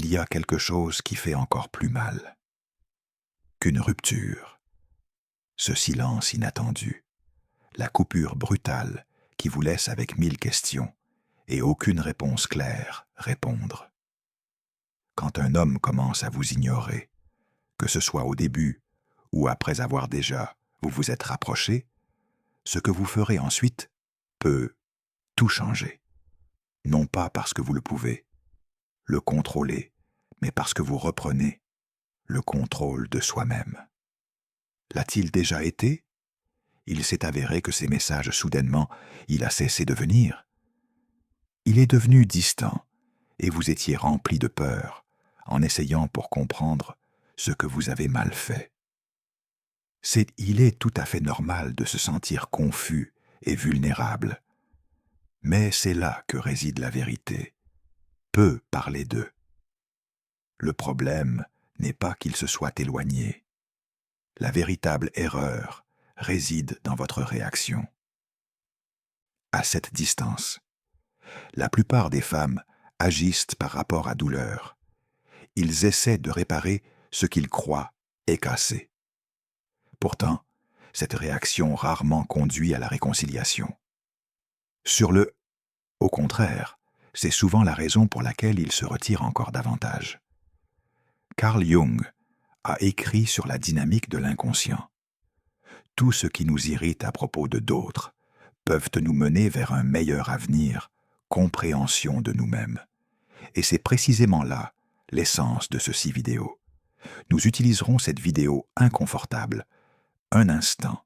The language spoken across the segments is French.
y a quelque chose qui fait encore plus mal qu'une rupture. Ce silence inattendu, la coupure brutale qui vous laisse avec 1000 questions et aucune réponse claire répondre. Quand un homme commence à vous ignorer, que ce soit au début ou après avoir déjà vous vous êtes rapproché, ce que vous ferez ensuite peut tout changer. Non pas parce que vous le pouvez, le contrôler, mais parce que vous reprenez le contrôle de soi-même. L'a-t-il déjà été? Il s'est avéré que ces messages, soudainement, il a cessé de venir. Il est devenu distant, et vous étiez rempli de peur, en essayant pour comprendre ce que vous avez mal fait. Il est tout à fait normal de se sentir confus et vulnérable. Mais c'est là que réside la vérité. Peu parler d'eux. Le problème n'est pas qu'ils se soient éloignés. La véritable erreur réside dans votre réaction. À cette distance, la plupart des femmes agissent par rapport à douleur. Ils essaient de réparer ce qu'ils croient est cassé. Pourtant, cette réaction rarement conduit à la réconciliation. Au contraire, c'est souvent la raison pour laquelle ils se retirent encore davantage. Carl Jung a écrit sur la dynamique de l'inconscient. Tout ce qui nous irrite à propos de d'autres peuvent nous mener vers un meilleur avenir, compréhension de nous-mêmes. Et c'est précisément là l'essence de ceci vidéo. Nous utiliserons cette vidéo inconfortable, un instant,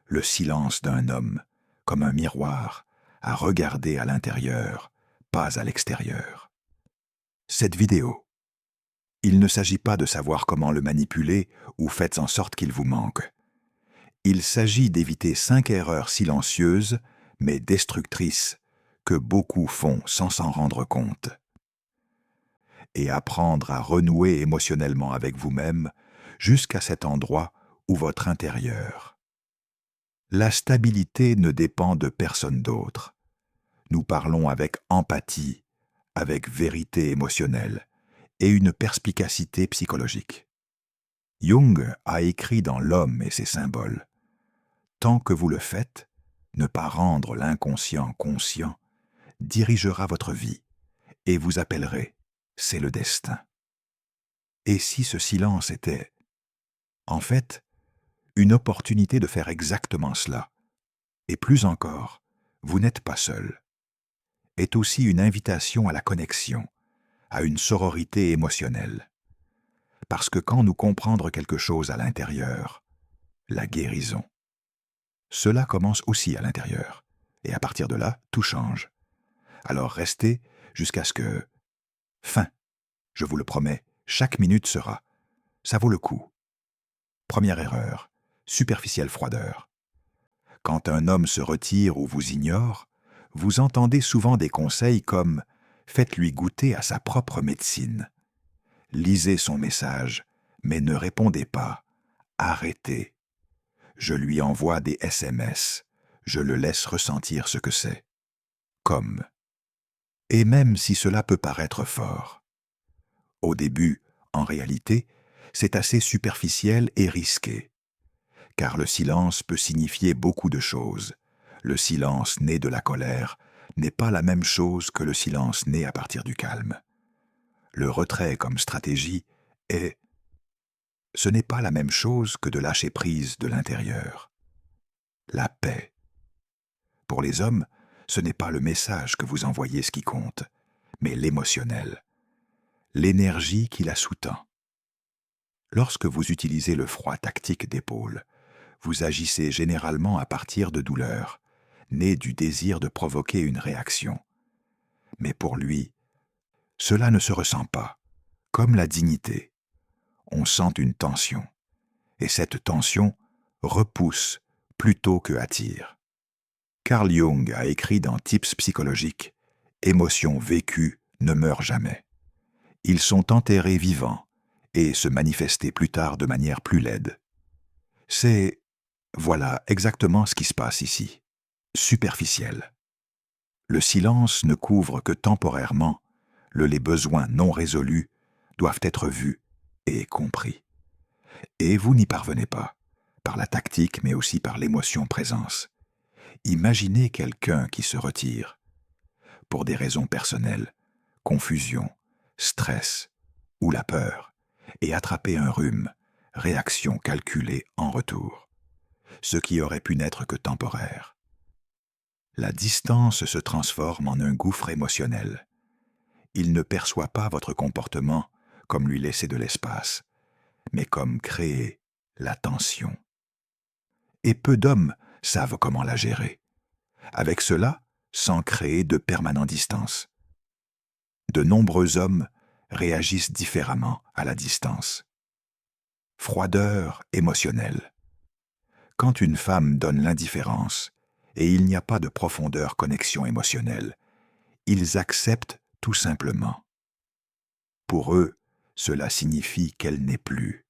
le silence d'un homme, comme un miroir, à regarder à l'intérieur, pas à l'extérieur. Cette vidéo, il ne s'agit pas de savoir comment le manipuler ou faites en sorte qu'il vous manque. Il s'agit d'éviter 5 erreurs silencieuses, mais destructrices, que beaucoup font sans s'en rendre compte. Et apprendre à renouer émotionnellement avec vous-même jusqu'à cet endroit où votre intérieur. La stabilité ne dépend de personne d'autre. Nous parlons avec empathie, avec vérité émotionnelle et une perspicacité psychologique. Jung a écrit dans L'homme et ses symboles. Tant que vous le faites, ne pas rendre l'inconscient conscient dirigera votre vie et vous appellerez « c'est le destin ». Et si ce silence était, en fait, une opportunité de faire exactement cela, et plus encore, vous n'êtes pas seul, est aussi une invitation à la connexion, à une sororité émotionnelle. Parce que quand nous comprendre quelque chose à l'intérieur, la guérison, cela commence aussi à l'intérieur, et à partir de là, tout change. Alors restez jusqu'à ce que... Fin, je vous le promets, chaque minute sera. Ça vaut le coup. Première erreur, superficielle froideur. Quand un homme se retire ou vous ignore, vous entendez souvent des conseils comme « faites-lui goûter à sa propre médecine ». Lisez son message, mais ne répondez pas. Arrêtez. Je lui envoie des SMS. Je le laisse ressentir ce que c'est. Comme. Et même si cela peut paraître fort. Au début, en réalité, c'est assez superficiel et risqué. Car le silence peut signifier beaucoup de choses. Le silence né de la colère n'est pas la même chose que le silence né à partir du calme. Le retrait comme stratégie est... Ce n'est pas la même chose que de lâcher prise de l'intérieur. La paix. Pour les hommes, ce n'est pas le message que vous envoyez ce qui compte, mais l'émotionnel, l'énergie qui la sous-tend. Lorsque vous utilisez le froid tactique d'épaule, vous agissez généralement à partir de douleurs, nées du désir de provoquer une réaction. Mais pour lui, cela ne se ressent pas, comme la dignité. On sent une tension, et cette tension repousse plutôt que attire. Carl Jung a écrit dans Tips psychologiques « Émotions vécues ne meurent jamais. Ils sont enterrés vivants et se manifester plus tard de manière plus laide. » Voilà exactement ce qui se passe ici. Superficiel. Le silence ne couvre que temporairement les besoins non résolus doivent être vus et compris. Et vous n'y parvenez pas, par la tactique mais aussi par l'émotion présence. Imaginez quelqu'un qui se retire, pour des raisons personnelles, confusion, stress ou la peur, et attraper un rhume, réaction calculée en retour, ce qui aurait pu n'être que temporaire. La distance se transforme en un gouffre émotionnel. Il ne perçoit pas votre comportement comme lui laisser de l'espace, mais comme créer la tension. Et peu d'hommes savent comment la gérer. Avec cela, sans créer de permanente distance. De nombreux hommes réagissent différemment à la distance. Froideur émotionnelle. Quand une femme donne l'indifférence et il n'y a pas de profondeur connexion émotionnelle, ils acceptent tout simplement. Pour eux, cela signifie qu'elle n'est plus,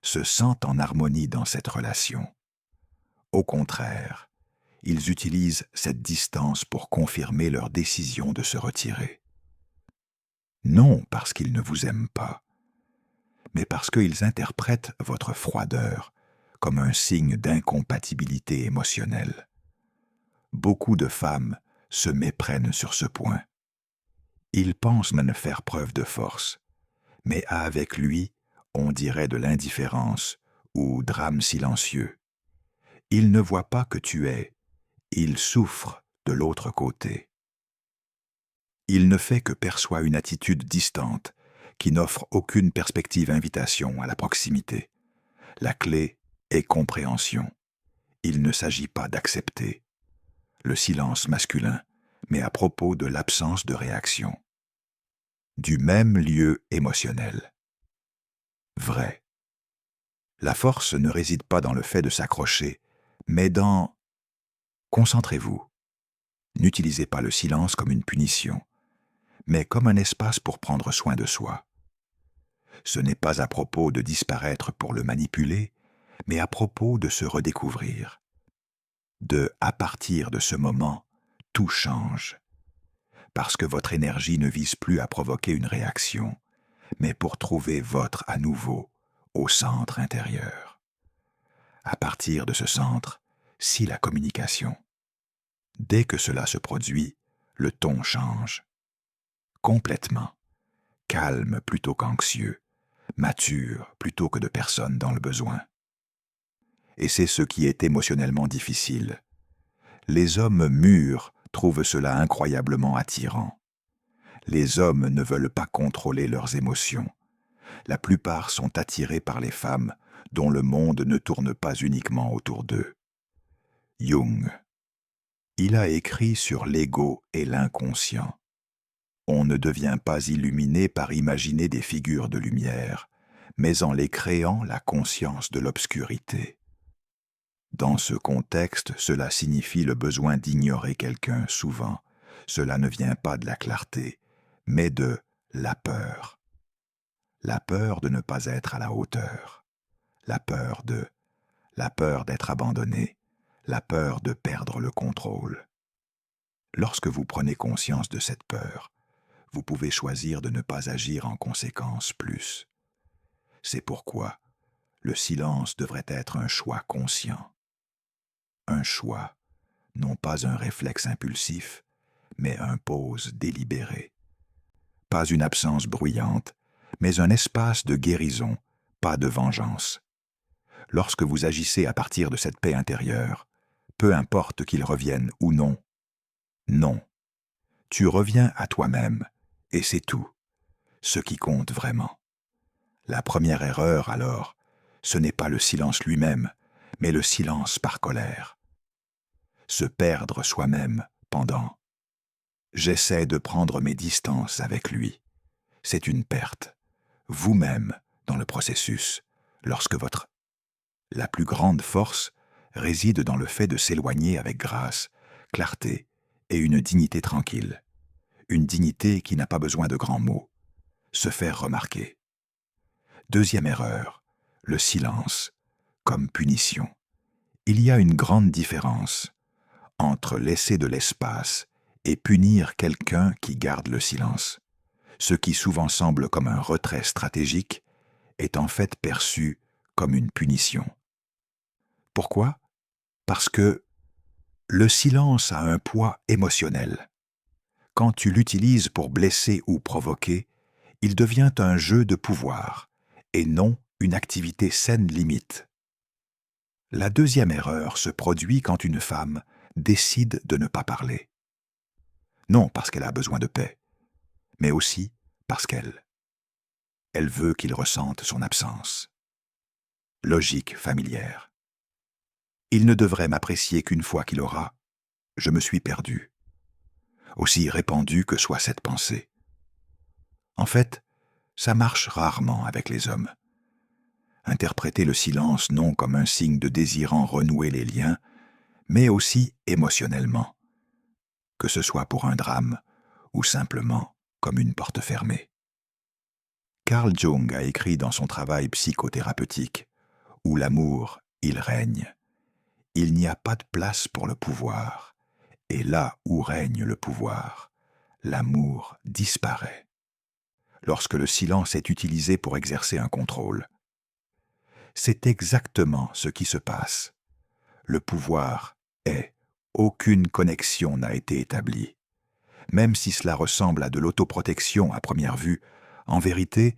se sentent en harmonie dans cette relation. Au contraire, ils utilisent cette distance pour confirmer leur décision de se retirer. Non parce qu'ils ne vous aiment pas, mais parce qu'ils interprètent votre froideur comme un signe d'incompatibilité émotionnelle. Beaucoup de femmes se méprennent sur ce point. Ils pensent même faire preuve de force, mais avec lui, on dirait de l'indifférence ou drame silencieux. Il ne voit pas que tu es, il souffre de l'autre côté. Il ne fait que perçoit une attitude distante qui n'offre aucune perspective invitation à la proximité. La clé est compréhension. Il ne s'agit pas d'accepter. Le silence masculin, mais à propos de l'absence de réaction. Du même lieu émotionnel. Vrai. La force ne réside pas dans le fait de s'accrocher, mais dans... Concentrez-vous. N'utilisez pas le silence comme une punition, mais comme un espace pour prendre soin de soi. Ce n'est pas à propos de disparaître pour le manipuler, mais à propos de se redécouvrir. À partir de ce moment, tout change. Parce que votre énergie ne vise plus à provoquer une réaction, mais pour trouver votre à nouveau au centre intérieur. À partir de ce centre, si la communication. Dès que cela se produit, le ton change. Complètement. Calme plutôt qu'anxieux, mature plutôt que de personne dans le besoin. Et c'est ce qui est émotionnellement difficile. Les hommes mûrs trouvent cela incroyablement attirant. Les hommes ne veulent pas contrôler leurs émotions. La plupart sont attirés par les femmes dont le monde ne tourne pas uniquement autour d'eux. Jung. Il a écrit sur l'ego et l'inconscient. On ne devient pas illuminé par imaginer des figures de lumière, mais en les créant la conscience de l'obscurité. Dans ce contexte, cela signifie le besoin d'ignorer quelqu'un souvent. Cela ne vient pas de la clarté, mais de la peur. La peur de ne pas être à la hauteur. La peur d'être abandonné. La peur de perdre le contrôle. Lorsque vous prenez conscience de cette peur, vous pouvez choisir de ne pas agir en conséquence plus. C'est pourquoi le silence devrait être un choix conscient. Un choix, non pas un réflexe impulsif, mais un pause délibéré. Pas une absence bruyante, mais un espace de guérison, pas de vengeance. Lorsque vous agissez à partir de cette paix intérieure, peu importe qu'il revienne ou non, non. Tu reviens à toi-même, et c'est tout, ce qui compte vraiment. La première erreur, alors, ce n'est pas le silence lui-même, mais le silence par colère. Se perdre soi-même pendant. J'essaie de prendre mes distances avec lui. C'est une perte. Vous-même, dans le processus, lorsque La plus grande force réside dans le fait de s'éloigner avec grâce, clarté et une dignité tranquille. Une dignité qui n'a pas besoin de grands mots. Se faire remarquer. Deuxième erreur, le silence, comme punition. Il y a une grande différence entre laisser de l'espace et punir quelqu'un qui garde le silence. Ce qui souvent semble comme un retrait stratégique est en fait perçu comme une punition. Pourquoi ? Parce que le silence a un poids émotionnel. Quand tu l'utilises pour blesser ou provoquer, il devient un jeu de pouvoir, et non une activité saine limite. La deuxième erreur se produit quand une femme décide de ne pas parler. Non parce qu'elle a besoin de paix, mais aussi parce elle veut qu'il ressente son absence. Logique familière. Il ne devrait m'apprécier qu'une fois qu'il aura « je me suis perdu », aussi répandue que soit cette pensée. En fait, ça marche rarement avec les hommes. Interpréter le silence non comme un signe de désirant renouer les liens, mais aussi émotionnellement, que ce soit pour un drame ou simplement comme une porte fermée. Carl Jung a écrit dans son travail psychothérapeutique « Où l'amour, il règne. Il n'y a pas de place pour le pouvoir, et là où règne le pouvoir, l'amour disparaît. » Lorsque le silence est utilisé pour exercer un contrôle. C'est exactement ce qui se passe. Le pouvoir est, aucune connexion n'a été établie. Même si cela ressemble à de l'autoprotection à première vue, en vérité,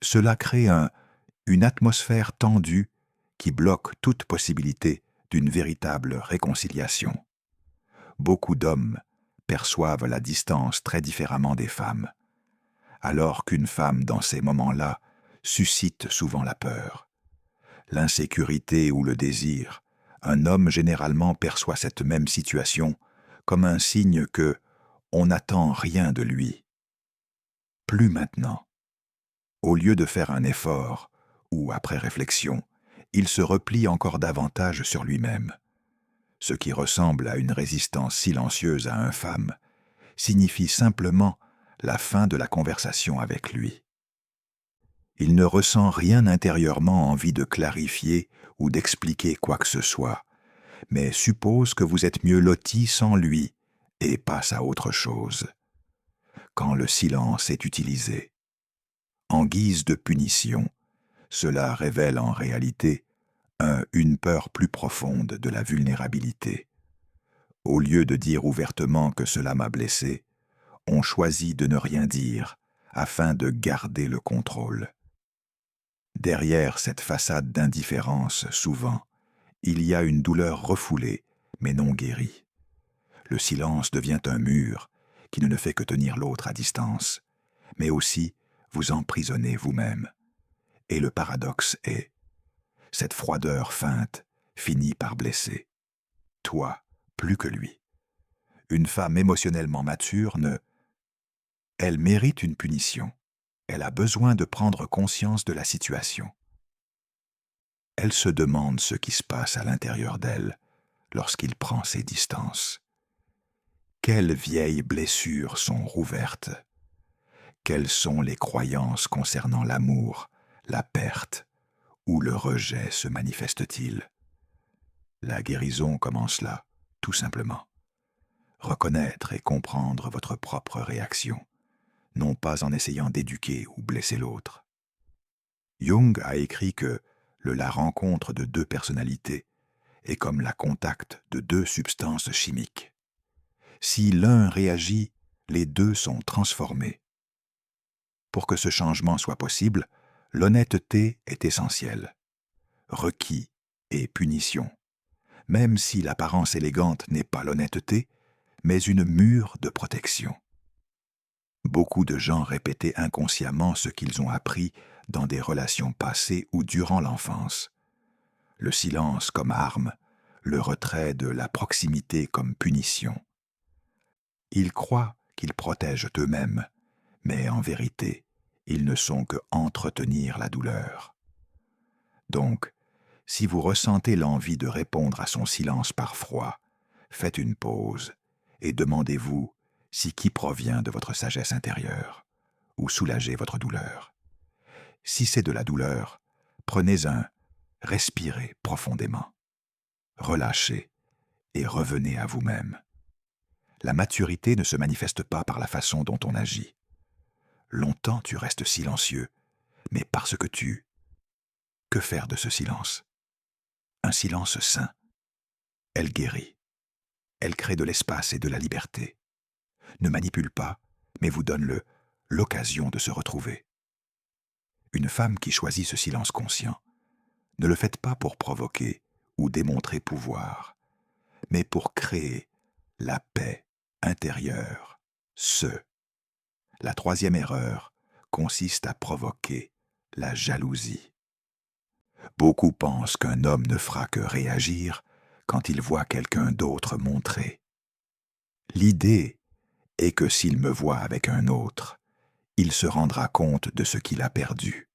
cela crée une atmosphère tendue qui bloque toute possibilité d'une véritable réconciliation. Beaucoup d'hommes perçoivent la distance très différemment des femmes, alors qu'une femme dans ces moments-là suscite souvent la peur, l'insécurité ou le désir. Un homme généralement perçoit cette même situation comme un signe que on n'attend rien de lui. Plus maintenant. Au lieu de faire un effort, ou après réflexion, il se replie encore davantage sur lui-même. Ce qui ressemble à une résistance silencieuse à une femme signifie simplement la fin de la conversation avec lui. Il ne ressent rien intérieurement envie de clarifier ou d'expliquer quoi que ce soit, mais suppose que vous êtes mieux loti sans lui et passe à autre chose. Quand le silence est utilisé, en guise de punition, cela révèle en réalité une peur plus profonde de la vulnérabilité. Au lieu de dire ouvertement que cela m'a blessé, on choisit de ne rien dire afin de garder le contrôle. Derrière cette façade d'indifférence, souvent, il y a une douleur refoulée, mais non guérie. Le silence devient un mur qui ne fait que tenir l'autre à distance, mais aussi vous emprisonner vous-même. Et le paradoxe est, cette froideur feinte finit par blesser. Toi, plus que lui. Une femme émotionnellement mature Elle mérite une punition. Elle a besoin de prendre conscience de la situation. Elle se demande ce qui se passe à l'intérieur d'elle lorsqu'il prend ses distances. Quelles vieilles blessures sont rouvertes? Quelles sont les croyances concernant l'amour, la perte ou le rejet se manifeste-t-il? La guérison commence là, tout simplement. Reconnaître et comprendre votre propre réaction, non pas en essayant d'éduquer ou blesser l'autre. Jung a écrit que la rencontre de deux personnalités est comme la contact de deux substances chimiques. Si l'un réagit, les deux sont transformés. Pour que ce changement soit possible, l'honnêteté est essentielle. Requis et punition. Même si l'apparence élégante n'est pas l'honnêteté, mais une mure de protection. Beaucoup de gens répétaient inconsciemment ce qu'ils ont appris dans des relations passées ou durant l'enfance. Le silence comme arme, le retrait de la proximité comme punition. Ils croient qu'ils protègent eux-mêmes, mais en vérité, ils ne sont que entretenir la douleur. Donc, si vous ressentez l'envie de répondre à son silence par froid, faites une pause et demandez-vous si qui provient de votre sagesse intérieure ou soulagez votre douleur. Si c'est de la douleur, respirez profondément, relâchez et revenez à vous-même. La maturité ne se manifeste pas par la façon dont on agit. longtemps tu restes silencieux, mais parce que tu... Que faire de ce silence? Un silence sain. Elle guérit. Elle crée de l'espace et de la liberté. Ne manipule pas, mais vous donne l'occasion de se retrouver. Une femme qui choisit ce silence conscient, ne le faites pas pour provoquer ou démontrer pouvoir, mais pour créer la paix intérieure. La troisième erreur consiste à provoquer la jalousie. Beaucoup pensent qu'un homme ne fera que réagir quand il voit quelqu'un d'autre montrer. L'idée est que s'il me voit avec un autre, il se rendra compte de ce qu'il a perdu.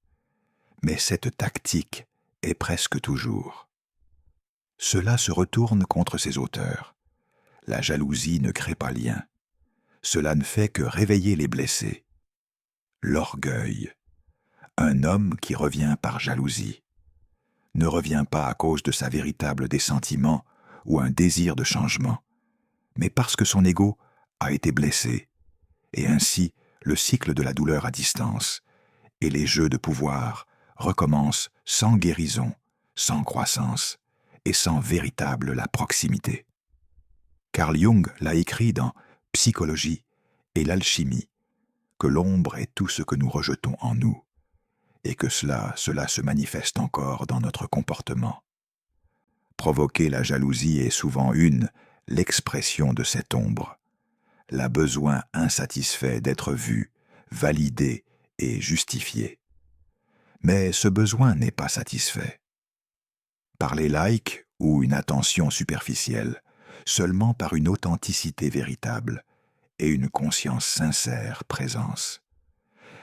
Mais cette tactique est presque toujours. Cela se retourne contre ses auteurs. La jalousie ne crée pas lien. Cela ne fait que réveiller les blessés. L'orgueil. Un homme qui revient par jalousie ne revient pas à cause de sa véritable des sentiments ou un désir de changement, mais parce que son ego a été blessé, et ainsi le cycle de la douleur à distance et les jeux de pouvoir recommencent sans guérison, sans croissance et sans véritable la proximité. Carl Jung l'a écrit dans Psychologie et l'alchimie, que l'ombre est tout ce que nous rejetons en nous, et que cela se manifeste encore dans notre comportement. Provoquer la jalousie est souvent l'expression de cette ombre, la besoin insatisfait d'être vu, validé et justifié. Mais ce besoin n'est pas satisfait. Par les likes ou une attention superficielle, seulement par une authenticité véritable et une conscience sincère présence.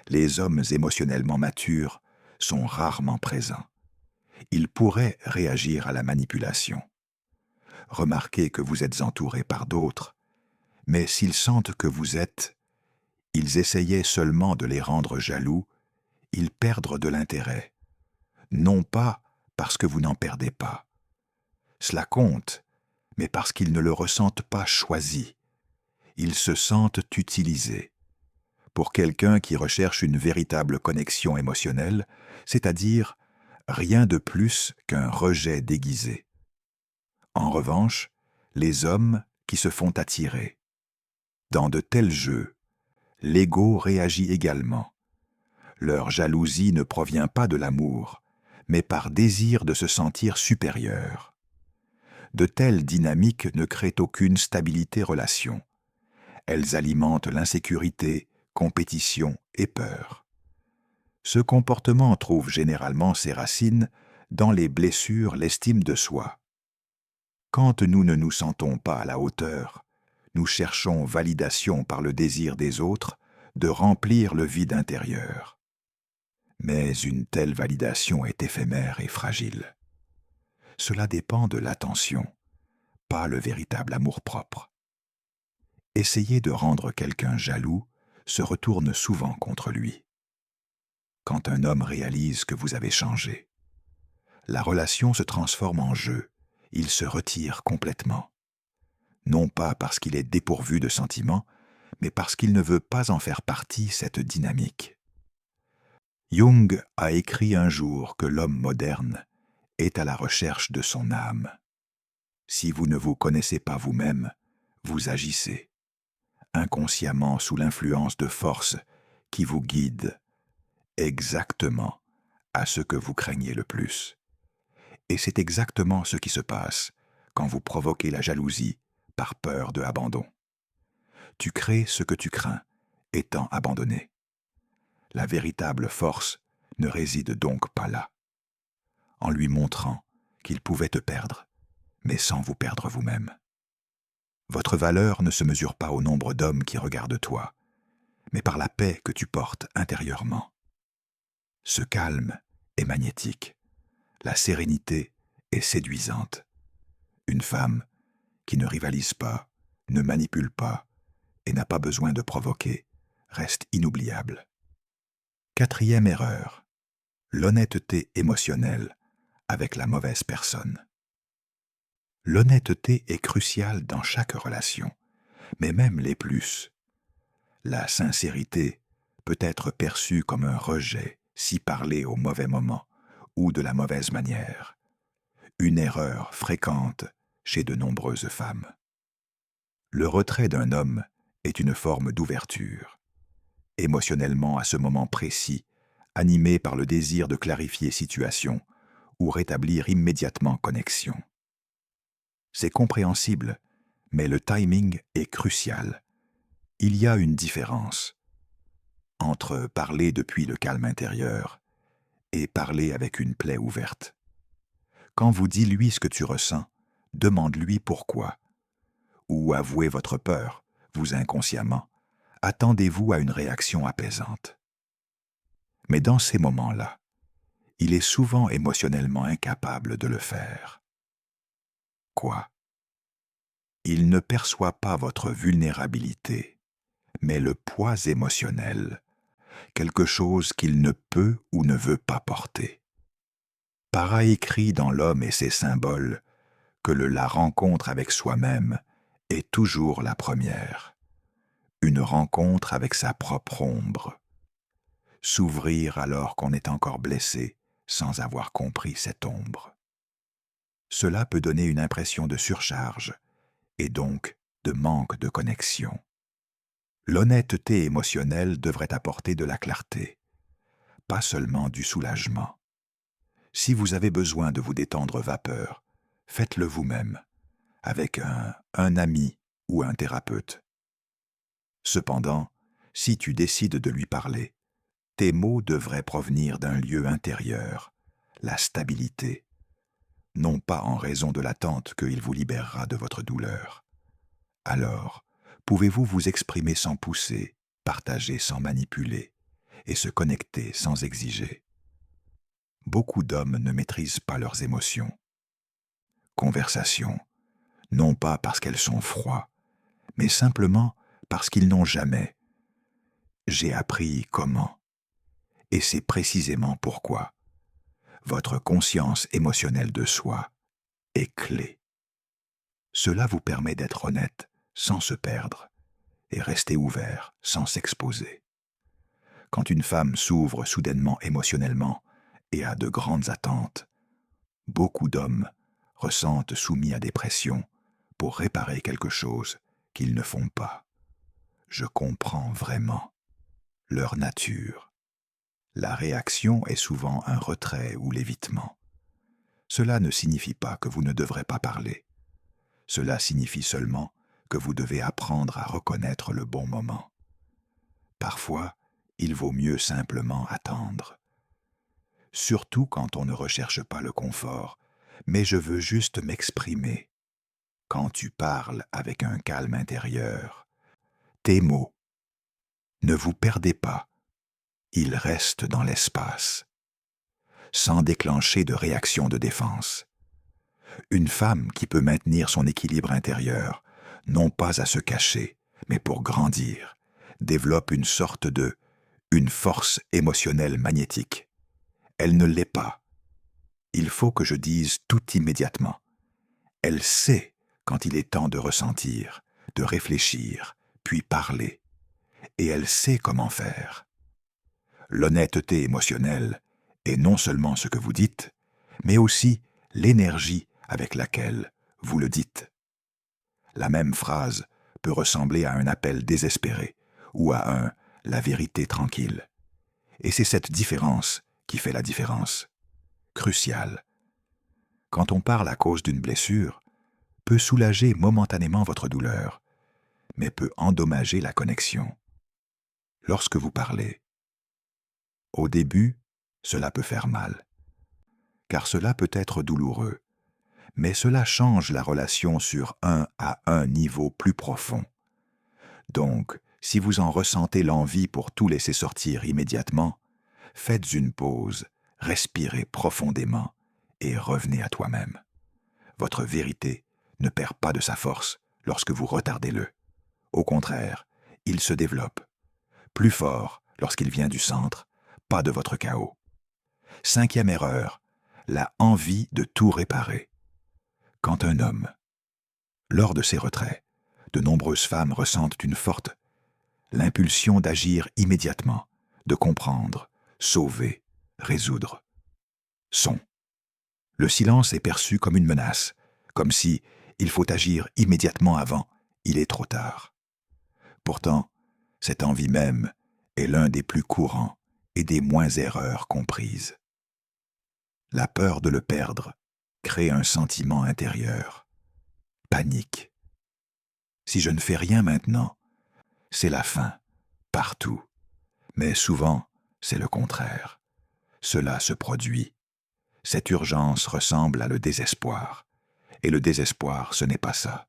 Les hommes émotionnellement matures sont rarement présents. Ils pourraient réagir à la manipulation. Remarquez que vous êtes entouré par d'autres, mais s'ils sentent que ils essayaient seulement de les rendre jaloux, ils perdent de l'intérêt. Non pas parce que vous n'en perdez pas. Cela compte, mais parce qu'ils ne le ressentent pas choisi. Ils se sentent utilisés. Pour quelqu'un qui recherche une véritable connexion émotionnelle, c'est-à-dire rien de plus qu'un rejet déguisé. En revanche, les hommes qui se font attirer. Dans de tels jeux, l'ego réagit également. Leur jalousie ne provient pas de l'amour, mais par désir de se sentir supérieur. De telles dynamiques ne créent aucune stabilité relation. Elles alimentent l'insécurité, compétition et peur. Ce comportement trouve généralement ses racines dans les blessures, l'estime de soi. Quand nous ne nous sentons pas à la hauteur, nous cherchons validation par le désir des autres de remplir le vide intérieur. Mais une telle validation est éphémère et fragile. Cela dépend de l'attention, pas le véritable amour-propre. Essayer de rendre quelqu'un jaloux se retourne souvent contre lui. Quand un homme réalise que vous avez changé, la relation se transforme en jeu, il se retire complètement. Non pas parce qu'il est dépourvu de sentiments, mais parce qu'il ne veut pas en faire partie cette dynamique. Jung a écrit un jour que l'homme moderne est à la recherche de son âme. Si vous ne vous connaissez pas vous-même, vous agissez, inconsciemment sous l'influence de forces qui vous guident exactement à ce que vous craignez le plus. Et c'est exactement ce qui se passe quand vous provoquez la jalousie par peur de abandon. Tu crées ce que tu crains, étant abandonné. La véritable force ne réside donc pas là. En lui montrant qu'il pouvait te perdre, mais sans vous perdre vous-même. Votre valeur ne se mesure pas au nombre d'hommes qui regardent toi, mais par la paix que tu portes intérieurement. Ce calme est magnétique. La sérénité est séduisante. Une femme qui ne rivalise pas, ne manipule pas et n'a pas besoin de provoquer reste inoubliable. Quatrième erreur, l'honnêteté émotionnelle avec la mauvaise personne. L'honnêteté est cruciale dans chaque relation, mais même les plus. La sincérité peut être perçu comme un rejet si parlé au mauvais moment ou de la mauvaise manière. Une erreur fréquente chez de nombreuses femmes. Le retrait d'un homme est une forme d'ouverture. Émotionnellement à ce moment précis, animé par le désir de clarifier situation ou rétablir immédiatement connexion. C'est compréhensible, mais le timing est crucial. Il y a une différence entre parler depuis le calme intérieur et parler avec une plaie ouverte. Quand vous dis-lui ce que tu ressens, demande-lui pourquoi. Ou avouez votre peur, vous inconsciemment. Attendez-vous à une réaction apaisante. Mais dans ces moments-là, il est souvent émotionnellement incapable de le faire. Quoi? Il ne perçoit pas votre vulnérabilité, mais le poids émotionnel, quelque chose qu'il ne peut ou ne veut pas porter. Para écrit dans L'homme et ses symboles que la rencontre avec soi-même est toujours la première. Une rencontre avec sa propre ombre. S'ouvrir alors qu'on est encore blessé sans avoir compris cette ombre. Cela peut donner une impression de surcharge et donc de manque de connexion. L'honnêteté émotionnelle devrait apporter de la clarté, pas seulement du soulagement. Si vous avez besoin de vous détendre vapeur, faites-le vous-même, avec un ami ou un thérapeute. Cependant, si tu décides de lui parler, tes mots devraient provenir d'un lieu intérieur, la stabilité, non pas en raison de l'attente qu'il vous libérera de votre douleur. Alors, pouvez-vous vous exprimer sans pousser, partager sans manipuler, et se connecter sans exiger. Beaucoup d'hommes ne maîtrisent pas leurs émotions. Conversations, non pas parce qu'elles sont froides, mais simplement parce qu'ils n'ont jamais. J'ai appris comment. Et c'est précisément pourquoi. Votre conscience émotionnelle de soi est clé. Cela vous permet d'être honnête sans se perdre et rester ouvert sans s'exposer. Quand une femme s'ouvre soudainement émotionnellement et a de grandes attentes, beaucoup d'hommes ressentent soumis à des pressions pour réparer quelque chose qu'ils ne font pas. Je comprends vraiment leur nature. La réaction est souvent un retrait ou l'évitement. Cela ne signifie pas que vous ne devrez pas parler. Cela signifie seulement que vous devez apprendre à reconnaître le bon moment. Parfois, il vaut mieux simplement attendre. Surtout quand on ne recherche pas le confort, mais je veux juste m'exprimer. Quand tu parles avec un calme intérieur, tes mots, ne vous perdez pas, ils restent dans l'espace, sans déclencher de réaction de défense. Une femme qui peut maintenir son équilibre intérieur, non pas à se cacher, mais pour grandir, développe une sorte une force émotionnelle magnétique. Elle ne l'est pas. Il faut que je dise tout immédiatement. Elle sait quand il est temps de ressentir, de réfléchir, puis parler. Et elle sait comment faire. L'honnêteté émotionnelle est non seulement ce que vous dites, mais aussi l'énergie avec laquelle vous le dites. La même phrase peut ressembler à un appel désespéré ou à la vérité tranquille. Et c'est cette différence qui fait la différence. Cruciale. Quand on parle à cause d'une blessure, peut soulager momentanément votre douleur, mais peut endommager la connexion. Lorsque vous parlez, au début, cela peut faire mal, car cela peut être douloureux, mais cela change la relation sur à un niveau plus profond. Donc, si vous en ressentez l'envie pour tout laisser sortir immédiatement, faites une pause, respirez profondément et revenez à toi-même. Votre vérité ne perd pas de sa force lorsque vous retardez-le. Au contraire, il se développe, plus fort lorsqu'il vient du centre, pas de votre chaos. 5e erreur, la envie de tout réparer. Quand un homme, lors de ses retraits, de nombreuses femmes ressentent une forte l'impulsion d'agir immédiatement, de comprendre, sauver, résoudre. Son. Le silence est perçu comme une menace, comme si il faut agir immédiatement avant, il est trop tard. Pourtant, cette envie même est l'un des plus courants et des moins erreurs comprises. La peur de le perdre crée un sentiment intérieur. Panique. Si je ne fais rien maintenant, c'est la fin, partout. Mais souvent, c'est le contraire. Cela se produit. Cette urgence ressemble à le désespoir. Et le désespoir, ce n'est pas ça.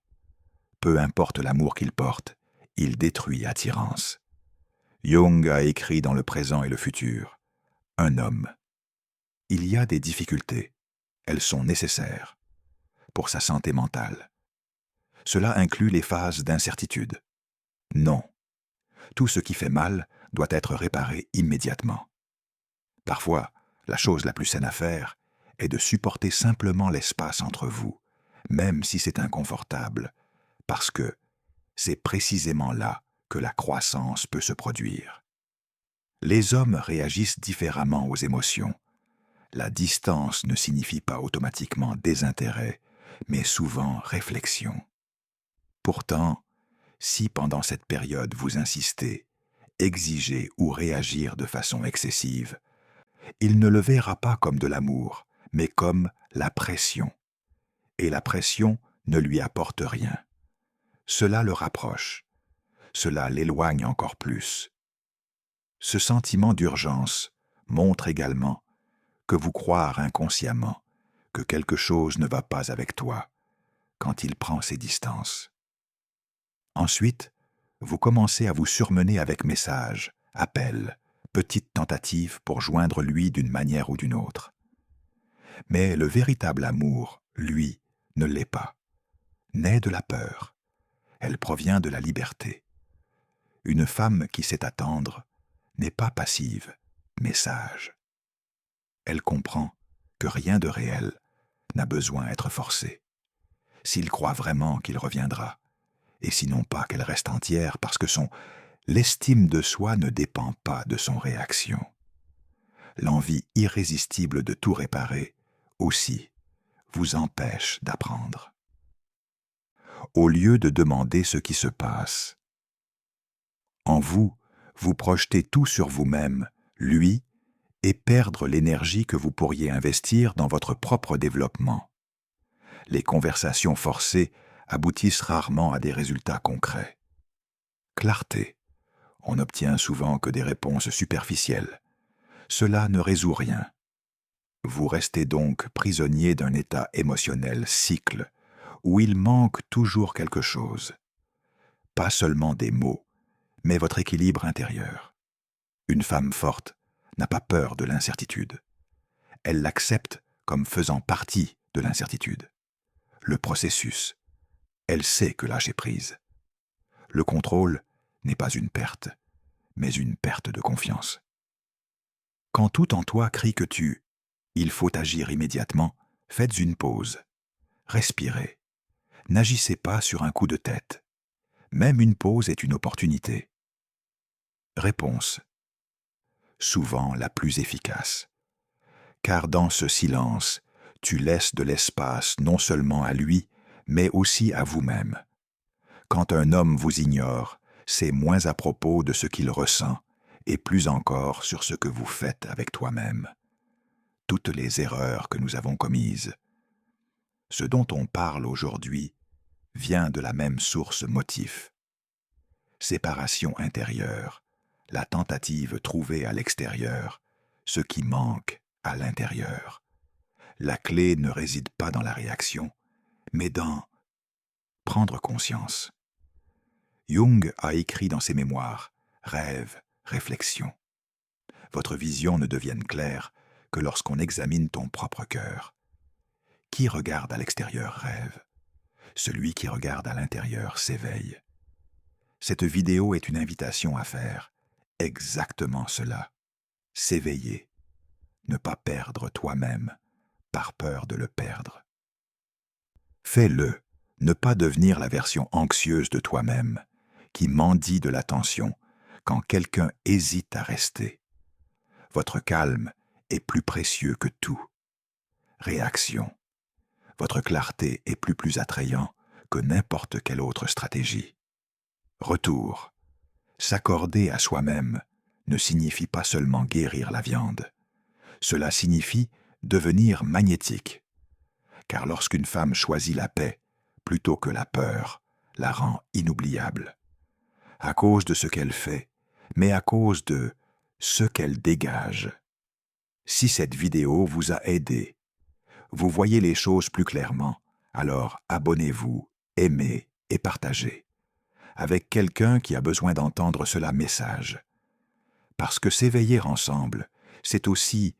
Peu importe l'amour qu'il porte, il détruit attirance. Jung a écrit dans le présent et le futur. Un homme. Il y a des difficultés. Elles sont nécessaires pour sa santé mentale. Cela inclut les phases d'incertitude. Non. Tout ce qui fait mal doit être réparé immédiatement. Parfois, la chose la plus saine à faire est de supporter simplement l'espace entre vous, même si c'est inconfortable, parce que c'est précisément là que la croissance peut se produire. Les hommes réagissent différemment aux émotions. La distance ne signifie pas automatiquement désintérêt, mais souvent réflexion. Pourtant, si pendant cette période vous insistez, exigez ou réagir de façon excessive, il ne le verra pas comme de l'amour, mais comme la pression. Et la pression ne lui apporte rien. Cela le rapproche. Cela l'éloigne encore plus. Ce sentiment d'urgence montre également que vous croire inconsciemment que quelque chose ne va pas avec toi quand il prend ses distances. Ensuite, vous commencez à vous surmener avec messages, appels, petites tentatives pour joindre lui d'une manière ou d'une autre. Mais le véritable amour, lui, ne l'est pas. Naît de la peur. Elle provient de la liberté. Une femme qui sait attendre n'est pas passive, mais sage. Elle comprend que rien de réel n'a besoin d'être forcé. S'il croit vraiment qu'il reviendra, et sinon pas qu'elle reste entière parce que l'estime de soi ne dépend pas de son réaction. L'envie irrésistible de tout réparer, aussi, vous empêche d'apprendre. Au lieu de demander ce qui se passe, en vous, vous projetez tout sur vous-même, lui, et perdre l'énergie que vous pourriez investir dans votre propre développement. Les conversations forcées aboutissent rarement à des résultats concrets. Clarté. On n'obtient souvent que des réponses superficielles. Cela ne résout rien. Vous restez donc prisonnier d'un état émotionnel cycle, où il manque toujours quelque chose. Pas seulement des mots, mais votre équilibre intérieur. Une femme forte n'a pas peur de l'incertitude. Elle l'accepte comme faisant partie de l'incertitude. Le processus. Elle sait que lâcher prise. Le contrôle n'est pas une perte, mais une perte de confiance. Quand tout en toi crie que il faut agir immédiatement, faites une pause. Respirez. N'agissez pas sur un coup de tête. Même une pause est une opportunité. Réponse. Souvent la plus efficace. Car dans ce silence, tu laisses de l'espace non seulement à lui, mais aussi à vous-même. Quand un homme vous ignore, c'est moins à propos de ce qu'il ressent, et plus encore sur ce que vous faites avec toi-même. Toutes les erreurs que nous avons commises. Ce dont on parle aujourd'hui vient de la même source motif. Séparation intérieure, la tentative trouvée à l'extérieur, ce qui manque à l'intérieur. La clé ne réside pas dans la réaction, mais dans prendre conscience. Jung a écrit dans ses mémoires « Rêve, réflexion ». Votre vision ne devienne claire que lorsqu'on examine ton propre cœur. Qui regarde à l'extérieur rêve. Celui qui regarde à l'intérieur s'éveille. Cette vidéo est une invitation à faire exactement cela. S'éveiller. Ne pas perdre toi-même par peur de le perdre. Fais-le, ne pas devenir la version anxieuse de toi-même, qui mendie de l'attention quand quelqu'un hésite à rester. Votre calme est plus précieux que tout. Réaction. Votre clarté est plus attrayant que n'importe quelle autre stratégie. Retour. S'accorder à soi-même ne signifie pas seulement guérir la viande. Cela signifie devenir magnétique. Car lorsqu'une femme choisit la paix plutôt que la peur, la rend inoubliable. À cause de ce qu'elle fait, mais à cause de ce qu'elle dégage. Si cette vidéo vous a aidé, vous voyez les choses plus clairement, alors abonnez-vous, aimez et partagez. Avec quelqu'un qui a besoin d'entendre cela message. Parce que s'éveiller ensemble, c'est aussi